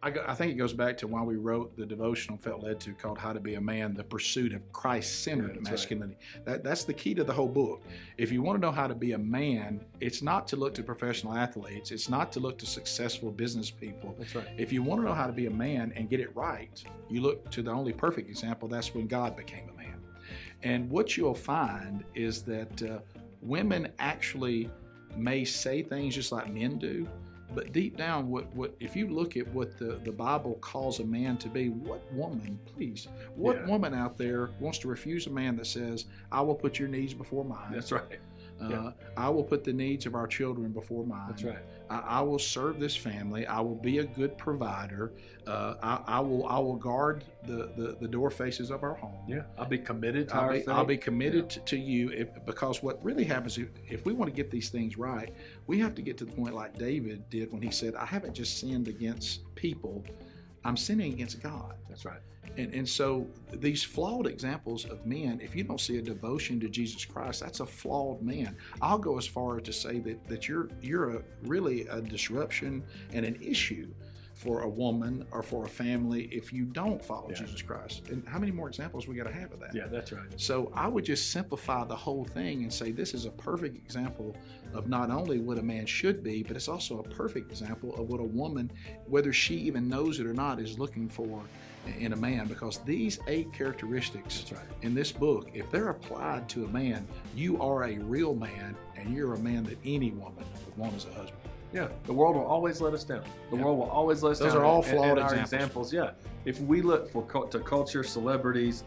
I think it goes back to why we wrote the devotional, felt led to, called How to Be a Man, the pursuit of Christ-centered masculinity. Right. That's the key to the whole book. If you want to know how to be a man, it's not to look to professional athletes. It's not to look to successful business people. That's right. If you want to know how to be a man and get it right, you look to the only perfect example. That's when God became a man. And what you'll find is that women actually may say things just like men do, but deep down, what if you look at what the Bible calls a man to be, what woman woman out there wants to refuse a man that says, I will put your needs before mine? That's right. I will put the needs of our children before mine. That's right. I will serve this family. I will be a good provider. I will guard the door faces of our home. Yeah, I'll be committed to our faith. I'll be committed to you, because what really happens, if we want to get these things right, we have to get to the point like David did when he said, I haven't just sinned against people, I'm sinning against God. That's right. And so these flawed examples of men, if you don't see a devotion to Jesus Christ, that's a flawed man. I'll go as far as to say that you're really a disruption and an issue for a woman or for a family if you don't follow Jesus Christ. And how many more examples we got to have of that? Yeah, that's right. So I would just simplify the whole thing and say this is a perfect example of not only what a man should be, but it's also a perfect example of what a woman, whether she even knows it or not, is looking for in a man, because these 8 characteristics in this book, if they're applied to a man, you are a real man, and you're a man that any woman would want as a husband. Yeah, the world will always let us down. The world will always let us down. Those are all flawed examples. Yeah, if we look to culture, celebrities,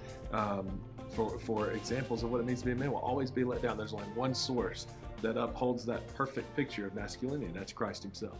for examples of what it means to be a man, we'll always be let down. There's only one source that upholds that perfect picture of masculinity, and that's Christ himself.